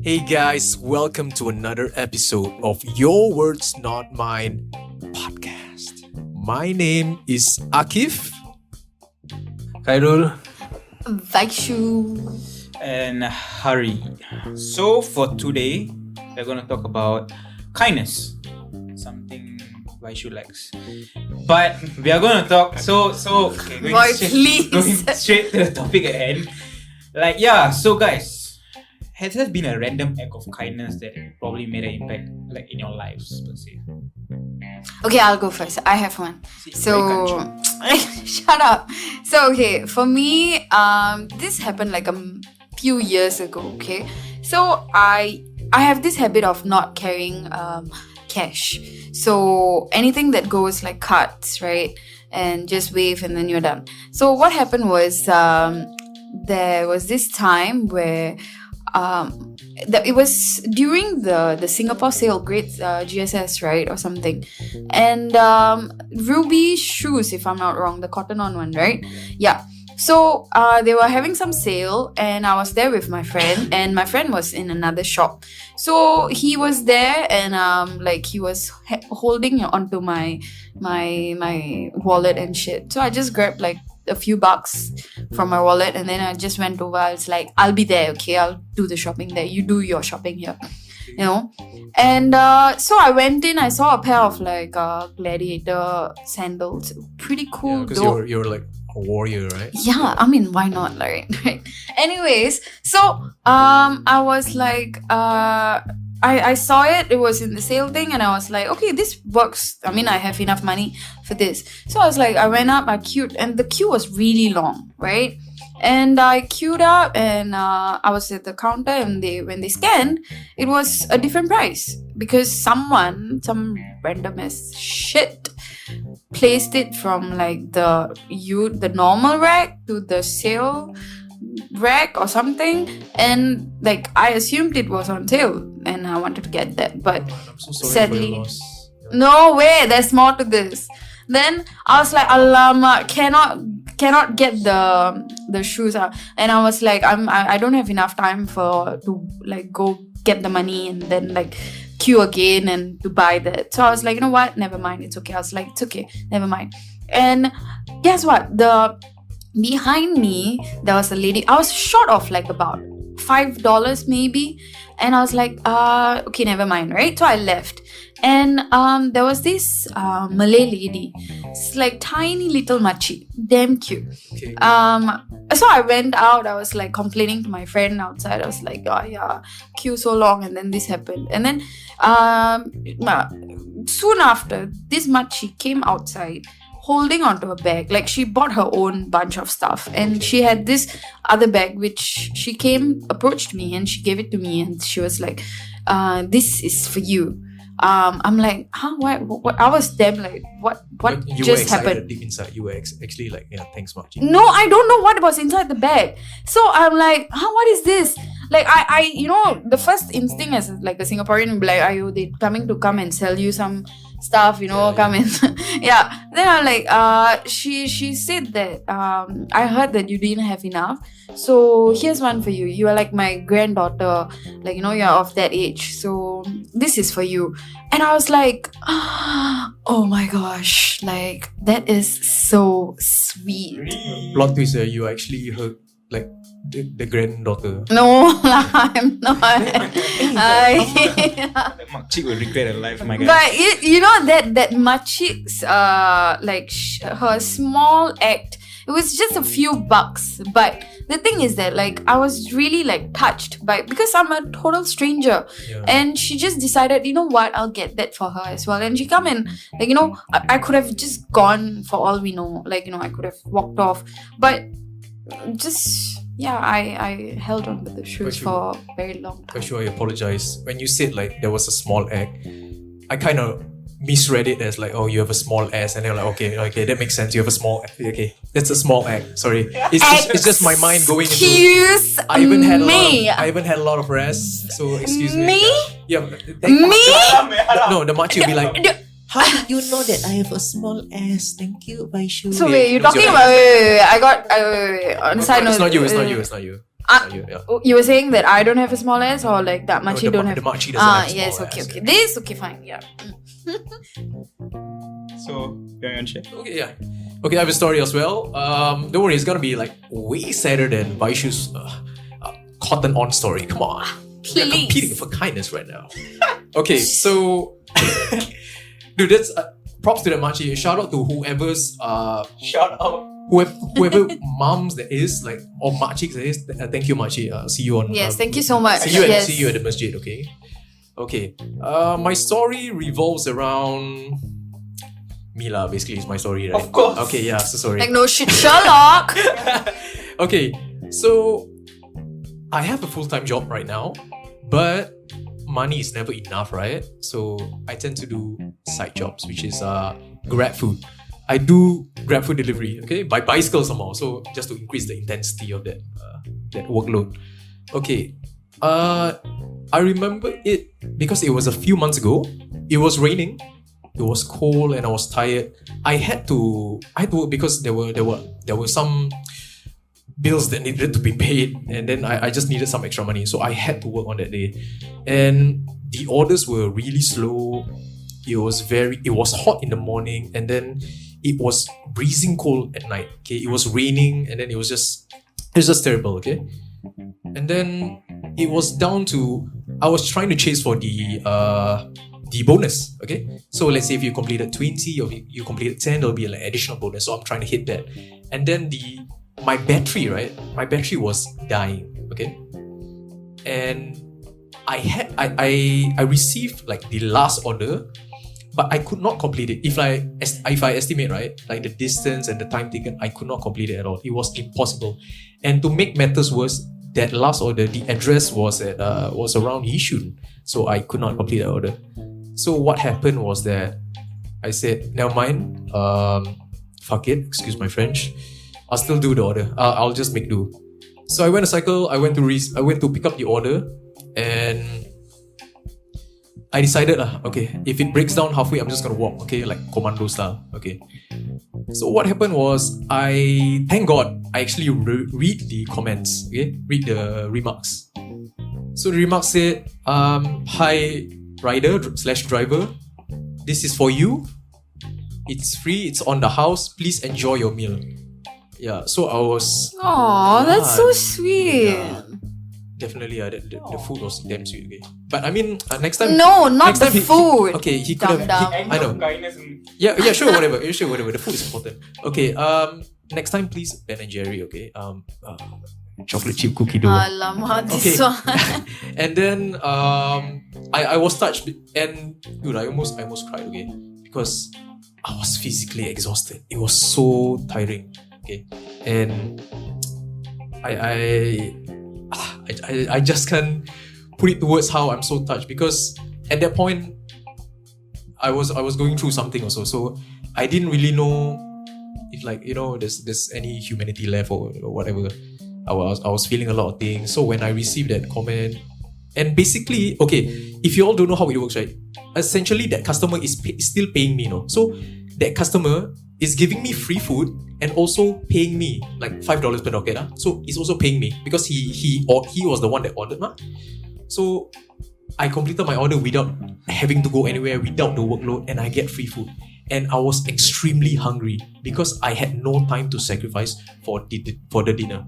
Hey guys, welcome to another episode of Your Words Not Mine podcast. My name is Akif. Khairul Vaishu. and Hari. So for today, we're gonna talk about kindness, something Vaishu likes. But we are gonna talk. Okay, Boy, please. going straight to the topic at hand. So guys, has there been a random act of kindness that probably made an impact, like in your lives, per se? Okay, I'll go first. I have one. See, So, shut up. So, okay, for me, this happened like a few years ago. Okay, so I have this habit of not carrying cash. So anything that goes like cards, right, and just wave and then you're done. So what happened was there was this time where it was during the Singapore sale, great GSS, right, or something, and Ruby shoes, if I'm not wrong, the cotton on one, right? Yeah. So they were having some sale, and I was there with my friend, and my friend was in another shop. So he was there, and he was holding onto my wallet and shit. So I just grabbed like a few bucks from my wallet, and then I just went over. I was like, I'll be there, okay? I'll do the shopping there. You do your shopping here, you know. And so I went in. I saw a pair of like gladiator sandals. Pretty cool. Because you're like a warrior, right? Yeah, I mean, why not, right? Anyways, so I was like, I saw it. It was in the sale thing, and I was like, okay, this works. I mean, I have enough money for this. So I was like, I went up, I queued, and the queue was really long, right? And I queued up, and I was at the counter, and when they scanned, it was a different price because some random as shit placed it from like the normal rack to the sale rack or something, and like I assumed it was on sale, and I wanted to get that, but I'm so sorry sadly, for your loss. no way, there's more to this. Then I was like, alamak, cannot get the shoes out, and I was like, I don't have enough time to like go get the money and then like queue again and to buy that. So I was like, you know what, never mind, it's okay. I was like, it's okay, never mind. And guess what, behind me there was a lady. I was short of like about $5 maybe, and I was like, okay, never mind, right? So I left, and there was this Malay lady. It's like tiny little machi, damn cute. Okay. So I went out. I was like complaining to my friend outside. I was like, oh yeah, queue so long, and then this happened, and then soon after, this machi came outside holding onto a bag. Like, she bought her own bunch of stuff, and she had this other bag which she approached me, and she gave it to me, and she was like, this is for you. I'm like, huh? What? I was damn like, what You just were excited happened? deep inside. You were actually like, yeah, thanks much. No, I don't know what was inside the bag. So I'm like, huh, what is this? Like, I the first instinct as like a Singaporean will be like, are they come and sell you some stuff, come in. Yeah. Then I'm like, she said that, I heard that you didn't have enough. So here's one for you. You are like my granddaughter, like, you're of that age. So this is for you. And I was like, oh my gosh, like, that is so sweet. Plot twist, you actually heard like the granddaughter. No, I'm not. That makcik will regret her life, my guy. But you know that makciks, her small act, it was just a few bucks. But the thing is that, like, I was really like touched because I'm a total stranger, and she just decided, you know what, I'll get that for her as well. And she come in, like, I could have just gone for all we know, like, I could have walked off, but just. Yeah, I held on to the shoes for a very long time. For sure, I apologize. When you said like there was a small act, I kind of misread it as like, oh, you have a small ass, and they're like, okay, that makes sense. You have a small, okay, that's a small act. Sorry, it's just my mind going into. Excuse I even me. had a lot of rest, so excuse me. Me? Yeah. Me? No, the machi will be like, how did you know that I have a small ass? Thank you, Vaishu. So wait, you're talking about wait, I got on the side note. It's not you. You were saying that I don't have a small ass, or like that Machi don't have. The Machi doesn't have a Yes, small okay, ass, okay. yeah. This okay, fine, yeah. So, you want to share? Okay, yeah. Okay, I have a story as well. Don't worry, it's gonna be like way sadder than Vaishu's cotton on story. Come on. We are Please. competing for kindness right now. Okay, so dude, that's props to that Machi. Shout out to whoever's Shout out. whoever moms that is like or makciks that is. Thank you, Machi. See you on. Yes, thank you so much. See you at Yes. see you at the masjid. Okay. Okay. My story revolves around Mila. Basically, is my story, right? Of course. Okay. Yeah. So sorry. Like no shit, Sherlock. Okay, so I have a full-time job right now, but money is never enough, right? So I tend to do side jobs, which is grab food. I do grab food delivery, okay, by bicycle somehow. So just to increase the intensity of that workload. Okay, I remember it because it was a few months ago. It was raining. It was cold and I was tired. I had to work because there were some bills that needed to be paid, and then I just needed some extra money, so I had to work on that day. And the orders were really slow. It was hot in the morning, and then it was freezing cold at night. Okay, it was raining, and then it was just terrible. Okay, and then it was down to I was trying to chase for the bonus. Okay, so let's say if you completed 20 or you completed 10, there'll be an additional bonus. So I'm trying to hit that, and then my battery was dying. Okay, and I received like the last order, but I could not complete it. If I estimate right, like the distance and the time taken, I could not complete it at all. It was impossible. And to make matters worse, that last order, the address was around Yishun, so I could not complete the order. So what happened was that I said, never mind, fuck it, excuse my French, I'll still do the order. I'll just make do. So I went to cycle. I went to pick up the order, and I decided, okay, if it breaks down halfway, I'm just gonna walk. Okay, like commando style. Okay. So what happened was, thank God, I actually read the comments. Okay, read the remarks. So the remarks said, "Hi, rider/driver, this is for you. It's free. It's on the house. Please enjoy your meal." Yeah, so I was... Aw, that's so Yeah. sweet. Yeah. Definitely, the food was damn sweet, okay. But I mean, next time... No, not next the time food. okay, he could have... Dumb. I know. Kindness. Yeah, sure, whatever. Sure, whatever. The food is important. Okay, next time, please, Ben and Jerry, okay? Chocolate chip cookie dough. Alamak, this Okay. one. And then, I was touched, and dude, I almost cried, okay? Because I was physically exhausted. It was so tiring. Okay, and I just can't put it towards how I'm so touched, because at that point I was going through something also, so I didn't really know if, like, there's any humanity left or whatever. I was feeling a lot of things. So when I received that comment, and basically, okay, if you all don't know how it works, right? Essentially, that customer is still paying me, so that customer is giving me free food and also paying me like $5 per docket. So he's also paying me because he was the one that ordered. So I completed my order without having to go anywhere, without the workload, and I get free food. And I was extremely hungry because I had no time to sacrifice for the dinner.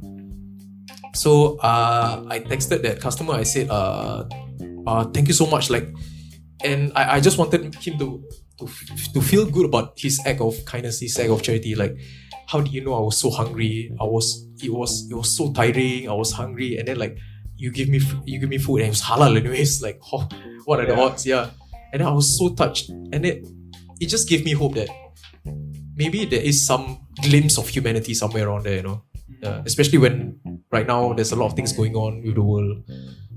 So I texted that customer. I said, thank you so much. And I just wanted him to feel good about his act of kindness, his act of charity. Like, how did you know I was so hungry? It was so tiring. I was hungry, and then like you give me food, and it was halal anyways. Like, oh, what are the odds? Yeah. And then I was so touched, and it just gave me hope that maybe there is some glimpse of humanity somewhere around there. Especially when right now there's a lot of things going on with the world.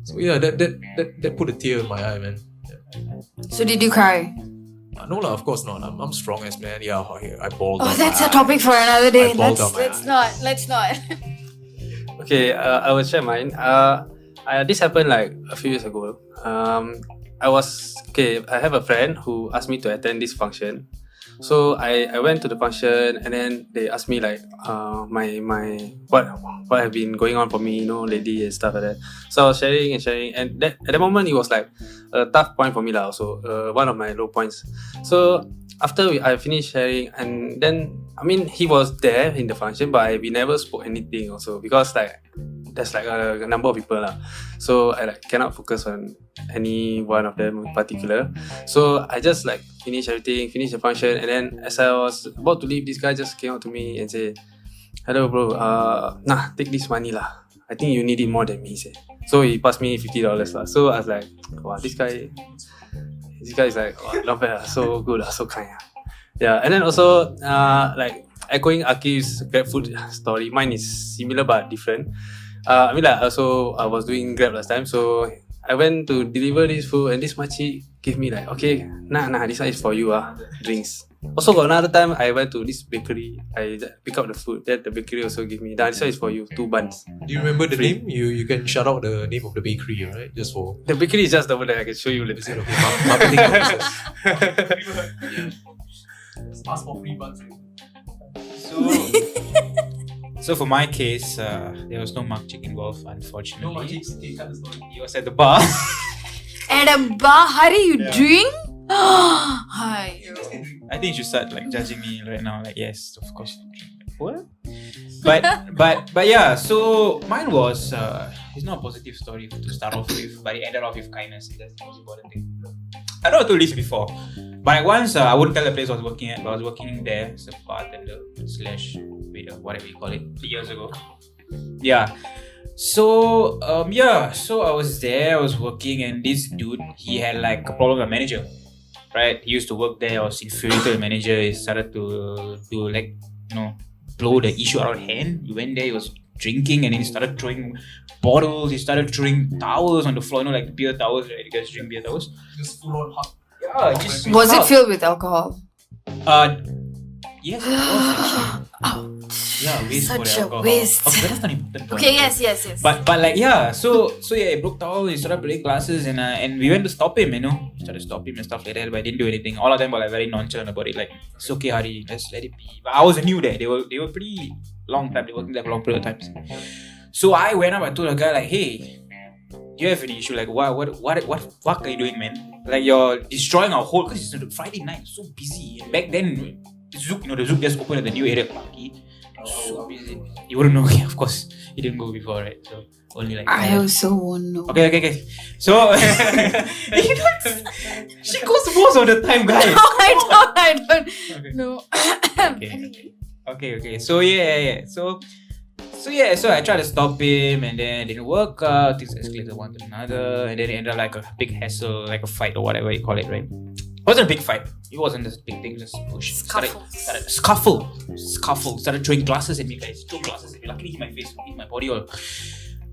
So yeah, that put a tear in my eye, man. Yeah. So did you cry? No lah, of course not. I'm strong as man. Yeah, I bawled. Oh, out that's my a topic for another day. I bawled out my Let's not. Okay, I will share mine. This happened like a few years ago. I have a friend who asked me to attend this function. So I went to the function, and then they asked me like my what have been going on for me, lately and stuff like that. So I was sharing, and at that moment it was like a tough point for me lah. Also one of my low points. So after I finished sharing, and then he was there in the function, but we never spoke anything also, because like there's like a number of people lah. So I like cannot focus on any one of them in particular. So I just like finish the function, and then as I was about to leave, this guy just came up to me and said, "Hello bro, take this money lah. I think you need it more than me." Say. So he passed me $50 lah. So I was like, wow, this guy is like, wow, not bad lah, so good lah, so kind lah. Yeah, and then also like echoing Akif's GrabFood story, mine is similar but different. I was doing Grab last time, so I went to deliver this food, and this makcik gave me like, okay, this one is for you, drinks. Also got another time I went to this bakery, I pick up the food, then the bakery also give me, this one is for you, 2 buns. Do you remember the name? You can shout out the name of the bakery, right? Just for The bakery is just over there, I can show you later. okay, marketing purposes. Ask for free buns. So for my case, there was no makcik involved, unfortunately. No makciks. Okay, cut the story. He was at the bar. At a bar, Hari, you drink? Hi. I think you should start like judging me right now. Like, yes, of course. What? But yeah. So mine was it's not a positive story to start off with, but it ended off with kindness. That's the most important thing. I don't know told this before, but once I wouldn't tell the place I was working at, but I was working there as a bartender / waiter, whatever you call it, 3 years ago. Yeah. So so I was there, I was working, and this dude, he had like a problem with the manager. Right? He used to work there, I was inferior to the manager, he started to like, blow the issue out of hand. He went there, he was drinking, and then he started throwing bottles, he started throwing towels on the floor, like beer towels, right? You guys drink beer towels? Just full on hug. Yeah, just Was it filled with alcohol? Yes, it was actually. Yeah, waste for the Such a alcohol. waste. Okay, that's not important. Okay, yes. But like so yeah, he broke towel, he started breaking glasses, and we went to stop him, started to stop him and stuff like that, but I didn't do anything. All of them were like very nonchalant about it, like, it's okay, Hari, let's let it be. But I was new there. They were pretty long time, they were working there for a long period of times. So I went up, I told the guy like, hey, do you have any issue? Like, what fuck are you doing, man? Like, you're destroying our whole, because it's Friday night, so busy. And back then, the Zouk just opened at the new area party. So busy. You wouldn't know, of course. You didn't go before, right? So only like I also won't know. Okay. So she goes most of the time, guys. No, I don't. Okay. No. Okay. So yeah. So I tried to stop him, and then it didn't work out. Things escalated one to another, and then it ended up like a big hassle, like a fight or whatever you call it, right? It wasn't a big fight. It wasn't this big thing, just push. Started scuffle. Started throwing glasses at me, guys. Throw glasses at me. Luckily hit my face, hit my body all.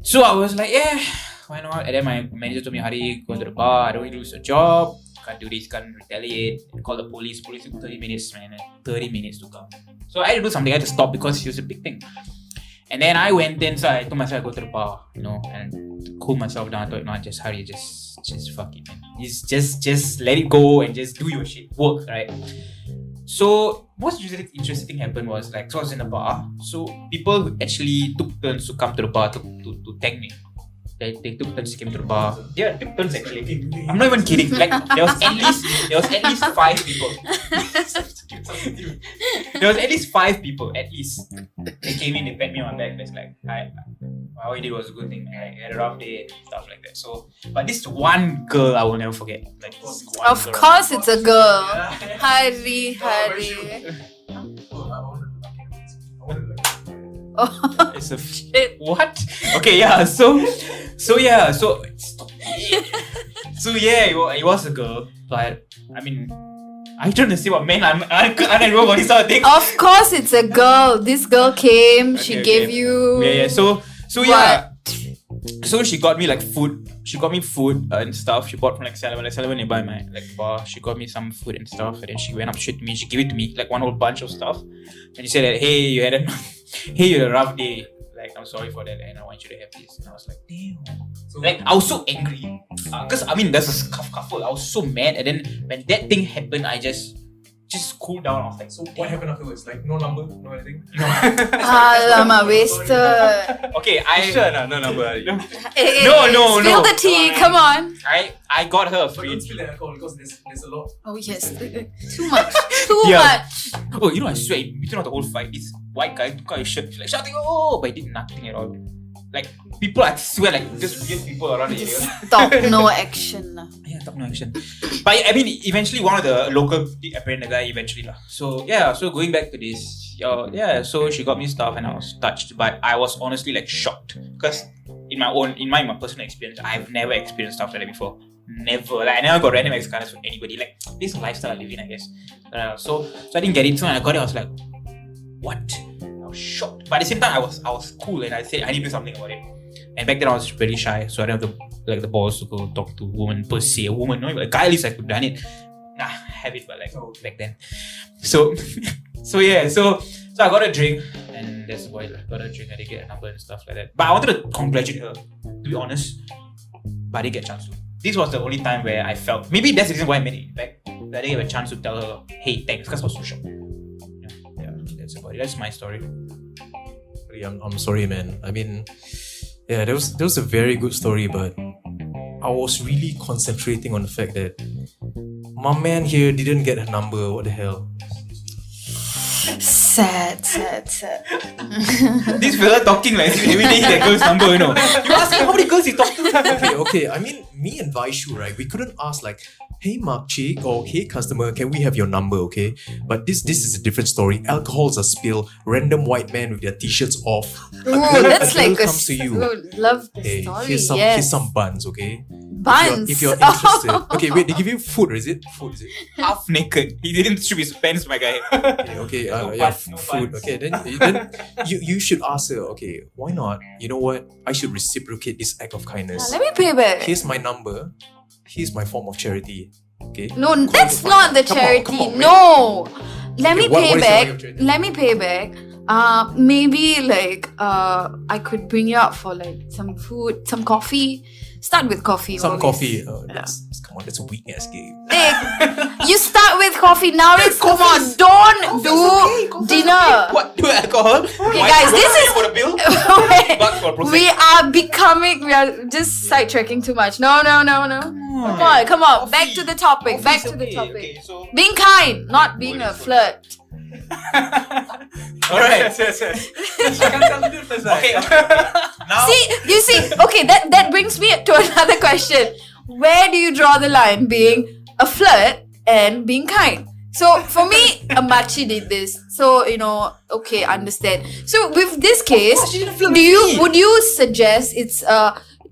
So I was like, yeah, why not? And then my manager told me, Hari, go to the bar. I don't want to lose a job. Can't do this, can't retaliate. Call the police. Police took 30 minutes, man. 30 minutes to come. So I had to do something. I had to stop because it was a big thing. And then I went in, so I told myself I go to the bar, and to cool myself down. I thought, no, just hurry, just fuck it, man. Just let it go and just do your shit. Work, right? So most interesting thing happened was like, so I was in the bar. So people actually took turns to come to the bar to thank me. They took turns to come to the bar. Yeah, took turns actually. I'm not even kidding. Like there was at least 5 people. There was at least 5 people, at least. They came in, they pat me on my back. It's like, all you did was a good thing, man. I had a rough day, stuff like that. So, but this one girl I will never forget. Like, Of course, it's a girl. Hari. Oh, It's a what? Okay, yeah. So it was a girl, but I mean, I'm trying to see what men I'm unable about this sort of thing. of course, it's a girl. This girl came. She gave you. Yeah. So What? yeah. So she got me like food. She got me food and stuff. She bought from like 7-Eleven nearby my bar. She got me some food and stuff, and then she went up straight to me. She gave it to me like one whole bunch of stuff, and she said that, hey, you had a rough day. Like, I'm sorry for that, and I want you to have this. And I was like, damn. Like, I was so angry, cause I mean, there's a scuffle. I was so mad, and then when that thing happened, I just just cool down. I was like, so What happened afterwards? Like no number, no anything. Alamak, wasted. Okay, Sure, no number. No. Spill the tea, come on. I got her a But free. don't spill the alcohol because there's a lot. Oh yes, too much, too Yeah. much. Oh, I swear, in between of the whole fight, this white guy took out his shirt, like shouting, oh, but he did nothing at all. Like, people, I swear, like, just weird people around the area. Stop, no action. Yeah, top no action. But I mean, eventually, one of the local apparent guy eventually lah. So yeah, so going back to this, so she got me stuff and I was touched, but I was honestly like shocked because in my personal experience, I've never experienced stuff like that before. Never. Like I never got random acts kindness from anybody. Like this lifestyle I live in, I guess. So I didn't get it. So when I got it, I was like, what? I was shocked. But at the same time, I was cool and I said I need to do something about it. And back then I was really shy, so I didn't have the balls to go talk to a woman per se. A woman, no, a guy at least I could have done it. Nah, have it, but like back then. So I got a drink, and that's why I got a drink. I did get a number and stuff like that. But I wanted to congratulate her, to be honest. But I didn't get a chance to. This was the only time where I felt maybe that's the reason why I made it. In fact, that I didn't get a chance to tell her, hey, thanks, because I was so shocked. Yeah, that's about it. That's my story. I'm sorry, man. I mean, yeah, that was a very good story, but I was really concentrating on the fact that my man here didn't get a number. What the hell? Sad. This fella talking like every day that girl's number, you know. You ask him how many girls he talked to. Okay. I mean, me and Vaishu, right? We couldn't ask like, hey makcik or hey customer, can we have your number, okay? But this is a different story. Alcohols are spilled. Random white men with their t-shirts off. Ooh, that's like a comes to you. love the Hey, story. here's Yes. some buns, okay? Buns. If you're interested. Okay, wait, they give you food, is it? Food, is it? Half naked. He didn't strip his pants, my guy. Okay, No yeah, buns, no food. buns. Okay, then you should ask her, okay, why not? You know what? I should reciprocate this act of kindness. Let me pay back. Here's my number. Here's my form of charity. Okay? No, that's not the Come on, charity. come on, man. no. Let Okay, me what pay is your way back. of charity? Let me pay back. Maybe like I could bring you out for like some food, some coffee. Start with coffee. Some always. coffee. Come on, that's a weak ass game. Hey, you start with coffee now. Come on, don't do dinner. What? Do alcohol? Okay, guys, this is for the bill. Wait, Bucks for process. we are just sidetracking too much. No. Come on. Back to the topic. Back to the topic. Okay, so Being kind, not being a flirt. alright. Okay. Now You see, okay, that brings me to another question. Where do you draw the line being a flirt and being kind? So for me, a machi did this. So, okay, understand. So with this case, would you suggest it's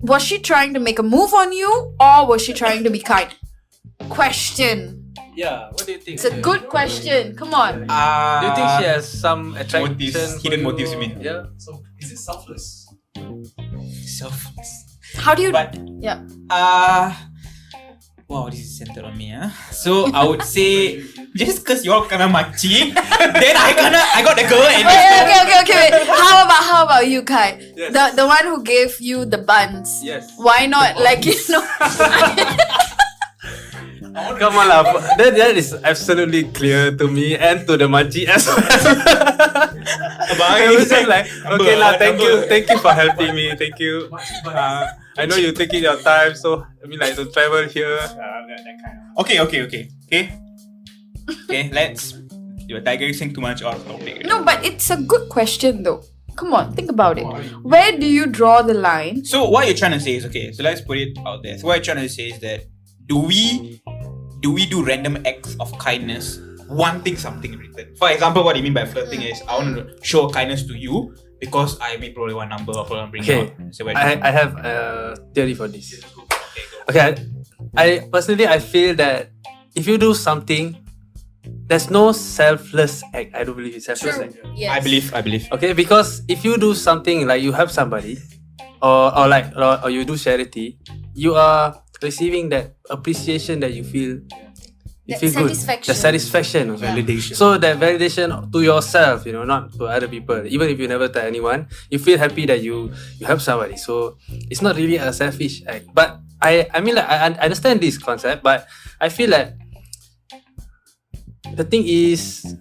was she trying to make a move on you or was she trying to be kind? Question. Yeah, what do you think? It's a good question. Come on. Do you think she has some attraction? motives, for hidden you? motives, you mean? Yeah. So, is it selfless? Selfless. How do you But yeah. wow, this is centered on me, So I would say just cause y'all kinda makcik, then I got the girl and Okay. Wait. How about you, Kai? Yes. The one who gave you the buns. Yes. Why not? Come on, lah. That is absolutely clear to me and to the maji as well. I was just like, okay lah, thank you for helping me, thank you. I know you're taking your time, so I mean like to travel here. Okay. Let's you're digressing too much out of topic. No, but it's a good question though. Come on, think about it. Where do you draw the line? So what you're trying to say is so let's put it out there. So what you're trying to say is that do we do random acts of kindness wanting something in return? For example, what you mean by flirting is I want to show kindness to you because I may probably one number or probably bring Okay, it out. So I have a theory for this. okay, go. Okay, I personally feel that if you do something, there's no selfless act. I don't believe it's selfless act. Yes. I believe. Okay, because if you do something like you help somebody, or you do charity, you are receiving that appreciation that you feel. You That feel good. satisfaction. The satisfaction. Also. Validation. So that validation to yourself, not to other people. Even if you never tell anyone, you feel happy that you help somebody. So it's not really a selfish act. But I mean, like, I understand this concept, but I feel like the thing is,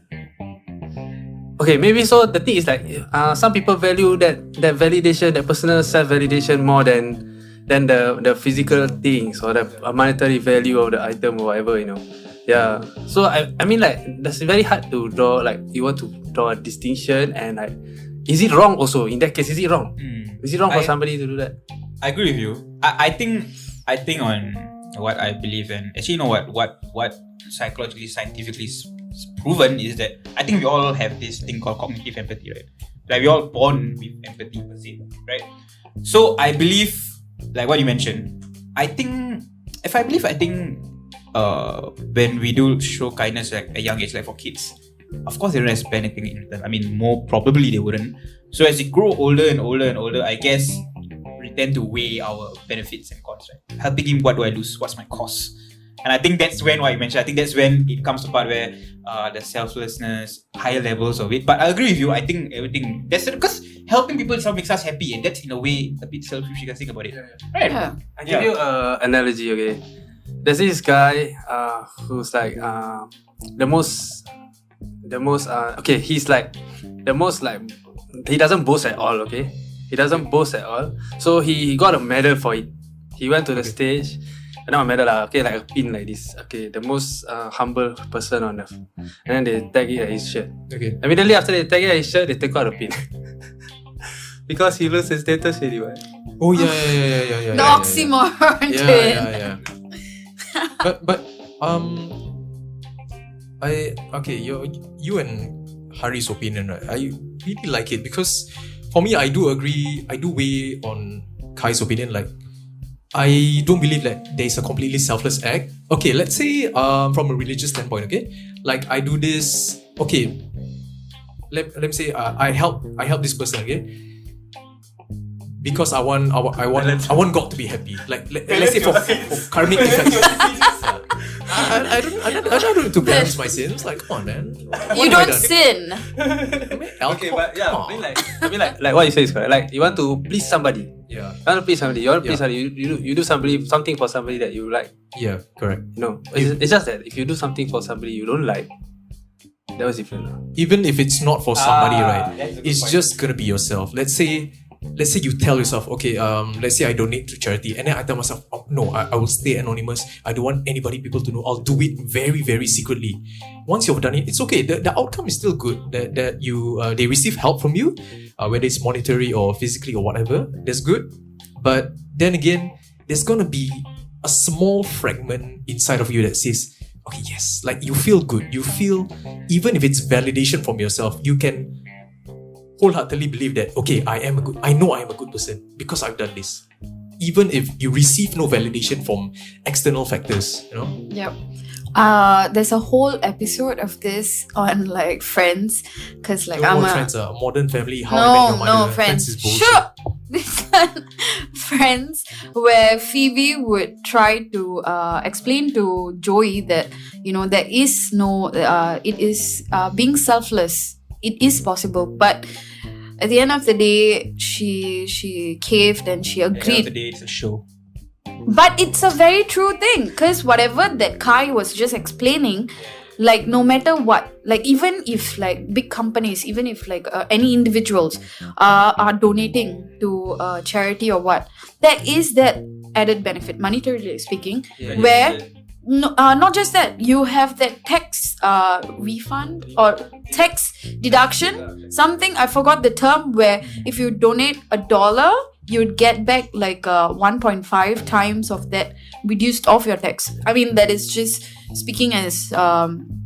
okay, maybe so. The thing is like, some people value that validation, that personal self validation more than the physical things or the monetary value of the item or whatever, you know. Yeah. So I mean like that's very hard to draw. Like you want to draw a distinction, and like, is it wrong also? In that case, is it wrong? Is it wrong for somebody to do that? I agree with you. I think on what I believe, and actually, you know what psychologically, scientifically is proven is that I think we all have this thing called cognitive empathy, right? Like we all born with empathy per se, right? So I believe, like what you mentioned, I think when we do show kindness at a young age, like for kids, of course they don't expect anything in return. I mean, more probably they wouldn't. So as they grow older and older and older, I guess we tend to weigh our benefits and cons, right? Helping him, what do I lose? What's my cost? And I think that's when, what you mentioned, I think that's when it comes to part where the selflessness, higher levels of it. But I agree with you. I think everything, that's because helping people itself makes us happy, and that's in a way a bit selfish. You can think about it, right? Yeah. I give you an analogy, okay? There's this guy who's like the most okay, he's like the most like, he doesn't boast at all, okay? He doesn't boast at all. So he got a medal for it. He went to the stage, not a medal, okay, like a pin like this. Okay, the most humble person on earth. And then they tag it at his shirt. Okay. Immediately after they tag it at his shirt, they take out the pin. Because he loses his status already, right? Oh yeah. The oxymoron. Yeah. but you and Hari's opinion, right? I really like it because for me, I do agree. I do weigh on Kai's opinion. Like, I don't believe that there is a completely selfless act. Okay, let's say from a religious standpoint. Okay, like I do this. Okay, let me say I help this person. Okay. Because I want God to be happy. Like let's say for karmic effects. I don't need to balance my sins. Like, come on, man. You don't sin. Okay, but yeah, I mean like what you say is correct. Like you want to please somebody. Yeah. You want to please somebody. You want to please somebody. You do something for somebody that you like. Yeah, correct. You know, it's just that if you do something for somebody you don't like, that was different. Even if it's not for somebody, right? That's a good It's point. just gonna be yourself. Let's say you tell yourself, okay, let's say I donate to charity, and then I tell myself, oh, no, I will stay anonymous. I don't want people to know. I'll do it very, very secretly. Once you've done it, it's okay. The outcome is still good. That you they receive help from you, whether it's monetary or physically or whatever. That's good. But then again, there's gonna be a small fragment inside of you that says, okay, yes, like you feel good. You feel, even if it's validation from yourself, you can wholeheartedly believe that, okay, I know I am a good person because I've done this. Even if you receive no validation from external factors, you know? Yep. There's a whole episode of this on like Friends, because like I'm a Friends, Modern Family, How I Met Your Mother. no Friends. is bullshit. Sure. This one, Friends, where Phoebe would try to explain to Joey that, you know, there is no it is being selfless. It is possible, but at the end of the day, she caved and she At the end of the agreed. day, it's a show. But it's a very true thing, because whatever that Kai was just explaining, like no matter what, like even if like big companies, even if like any individuals are donating to charity or what, there is that added benefit, monetarily speaking, where no, not just that, you have that tax refund or tax deduction, something, I forgot the term, where if you donate $1, you'd get back like 1.5 times of that reduced off your tax. I mean, that is just speaking as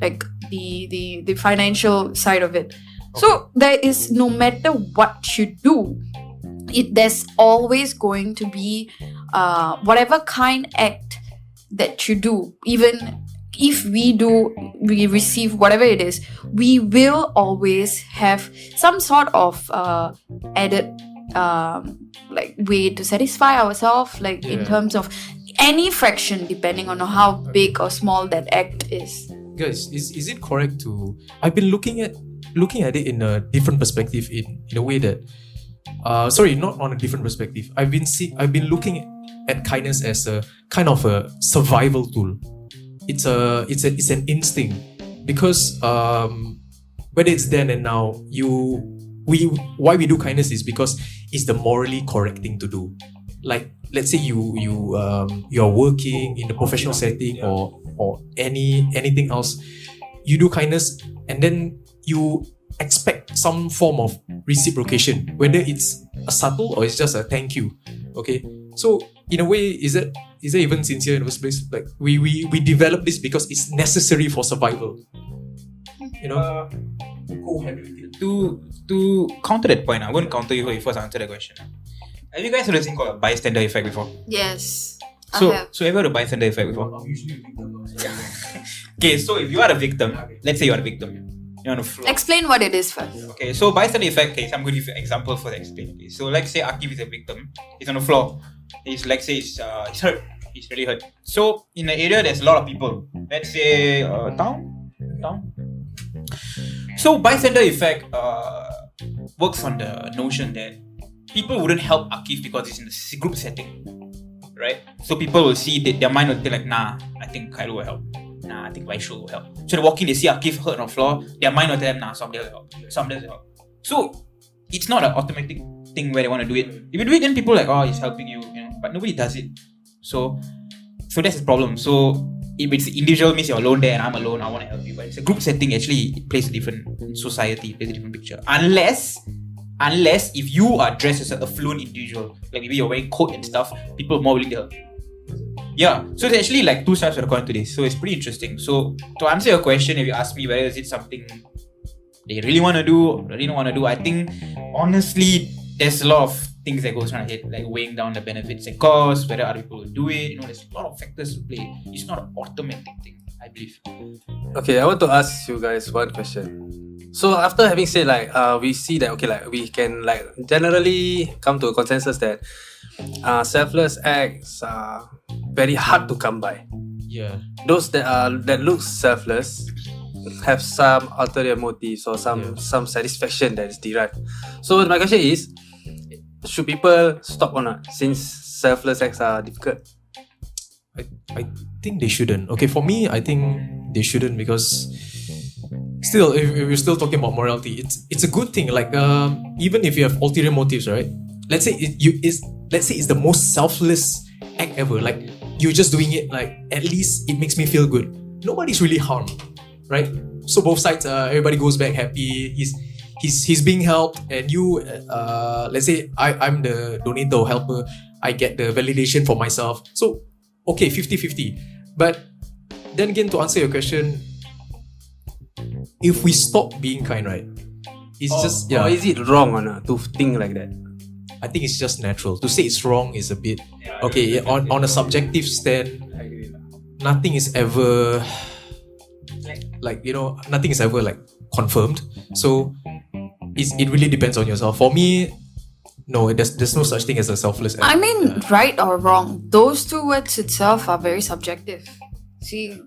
like the financial side of it. So there is, no matter what you do, there's always going to be whatever kind act that you do, even if we receive whatever it is, we will always have some sort of added like way to satisfy ourselves, like in terms of any fraction, depending on how big or small that act is. Guys, is it correct to? I've been looking at it in a different perspective, in a way that sorry, not on a different perspective. I've been looking at kindness as a kind of a survival tool. It's an instinct. because whether it's then and now, why we do kindness is because it's the morally correct thing to do. Like, let's say you're working in the professional setting or anything else, you do kindness and then you expect some form of reciprocation, whether it's a subtle or it's just a thank you. Okay, so in a way, is that even sincere in the first place? Like we develop this because it's necessary for survival. You know, To counter that point, I'm going to counter you first. Answer the question. Have you guys heard of thing called a bystander effect before? Yes. I So, have. have you heard of bystander effect before? Okay, so if you are a victim, let's say you are a victim, you're on the floor. Explain what it is first. Okay, so bystander effect case, I'm going to give you an example for the explain. Okay, so let's say Akif is a victim. He's on the floor. He's like say he's hurt. He's really hurt. So in the area there's a lot of people. Let's say town. So bystander effect works on the notion that people wouldn't help Akif because it's in the group setting, right? So people will see that their mind will be like, nah, I think Khairul will help. Nah, I think Vaishul will help. So they walk in, they see Akif hurt on the floor, their mind will tell them, nah, somebody will help. Somebody will help. So it's not an automatic thing where they want to do it. If you do it, then people are like, oh, he's helping you, but nobody does it. So that's the problem. So if it's individual, means you're alone there and I'm alone, I want to help you. But it's a group setting, actually, it plays a different society, it plays a different picture. Unless if you are dressed as a affluent individual, like maybe you're wearing coat and stuff, people are more willing to help you. Yeah, so there's actually like two sides of the coin to this. So it's pretty interesting. So to answer your question, if you ask me whether is it something they really want to do or really don't want to do, I think honestly there's a lot of things that goes around head, like weighing down the benefits and costs, whether other people will do it. There's a lot of factors to play. It's not an automatic thing, I believe. Okay, I want to ask you guys one question. So after having said we see that we can generally come to a consensus that selfless acts are very hard to come by. yeah. Those that look selfless have some ulterior motives or some satisfaction that is derived. So my question is, should people stop or not, since selfless acts are difficult? I think they shouldn't. Okay, for me, I think they shouldn't because still, if we're still talking about morality, it's a good thing. Like even if you have ulterior motives, right? Let's say it's the most selfless act ever. Like you're just doing it. Like at least it makes me feel good. Nobody's really harmed, right? So both sides, everybody goes back happy. He's being helped, and you, let's say I'm the donator or helper. I get the validation for myself. So okay, 50-50. But then again, to answer your question, if we stop being kind, right? It's just Or is it wrong or not to think like that? I think it's just natural. To say it's wrong is a bit okay. On a subjective stand, nothing is ever nothing is ever confirmed. So it really depends on yourself. For me, no, there's no such thing as a selfless act. I mean, right or wrong, those two words itself are very subjective. See,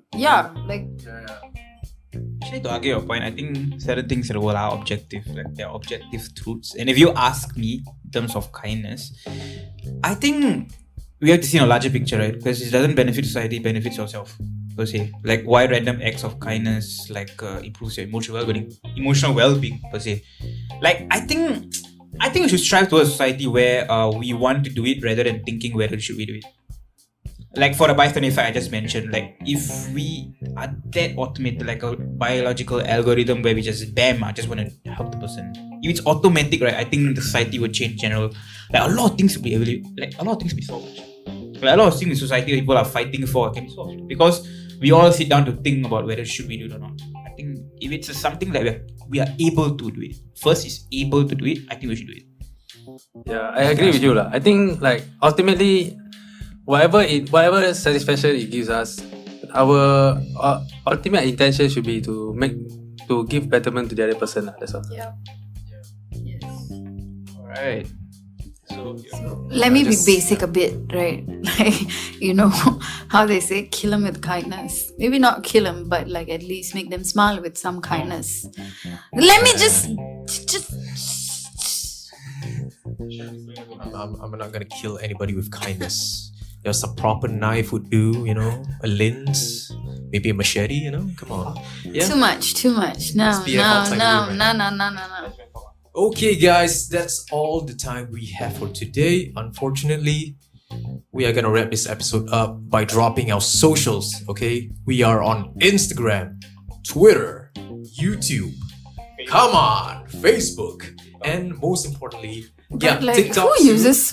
Actually, to argue your point, I think certain things in the world are objective, like they're objective truths. And if you ask me in terms of kindness, I think we have to see in a larger picture, right? Because it doesn't benefit society, it benefits yourself. Per se, like why random acts of kindness improves your emotional well-being per se. Like I think we should strive towards a society where we want to do it rather than thinking whether should we do it. Like for the bystander effect I just mentioned, like if we are that automated, like a biological algorithm where we just I just want to help the person. If it's automatic, right, I think the society would change in general. Like a lot of things would be a lot of things be solved. Like a lot of things in society people are fighting for can be solved because we all sit down to think about whether should we do it or not. I think if it's something that we are able to do it, first is able to do it, I think we should do it. Yeah, I agree with you. I think ultimately whatever satisfaction it gives us, our ultimate intention should be to give betterment to the other person. That's all. Yeah. Yes. Alright. Let me be basic a bit, right? How they say, kill them with kindness. Maybe not kill them, but at least make them smile with some kindness. Let me just I'm not gonna kill anybody with kindness. some proper knife would do, a lens, maybe a machete, come on. Yeah. Too much. No. be an outside woman. No. Okay, guys, that's all the time we have for today. Unfortunately, we are gonna wrap this episode up by dropping our socials, okay? We are on Instagram, Twitter, YouTube, come on, Facebook, and most importantly, TikTok.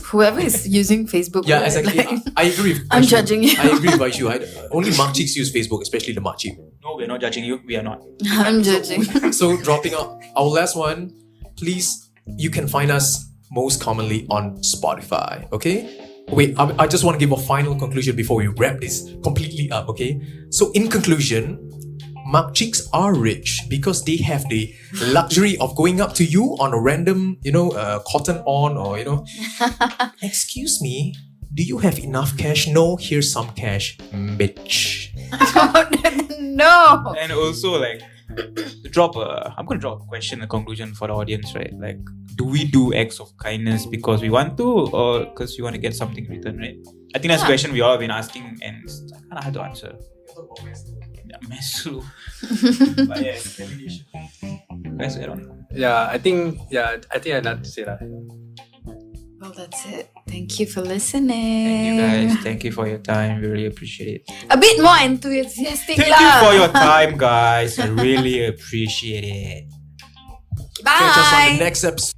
Whoever is using Facebook? Yeah, right? exactly. Like, I agree. I'm Vaishu. judging you. I agree, Vaishu. Only makciks use Facebook, especially the makcik. No, we're not judging you. We are not. I'm judging. So dropping our last one, please, you can find us most commonly on Spotify, okay? Wait, I just want to give a final conclusion before we wrap this completely up, okay? So in conclusion, makciks are rich because they have the luxury of going up to you on a random, cotton on or, excuse me, do you have enough cash? No, here's some cash, bitch. No. Eh. And also, I'm going to drop a question, a conclusion for the audience, right? Like, do we do acts of kindness because we want to or because we want to get something in return, right? I think that's a question we all have been asking and it's kind of hard to answer. Yeah, Mesu. But yeah, definition. Guys, add on. I think I had nothing to say lah. Well, that's it. Thank you for listening. Thank you guys. Thank you for your time. We really appreciate it. A bit more enthusiastic. Thank you for your time, guys. I really appreciate it. Bye. Catch us on the next episode.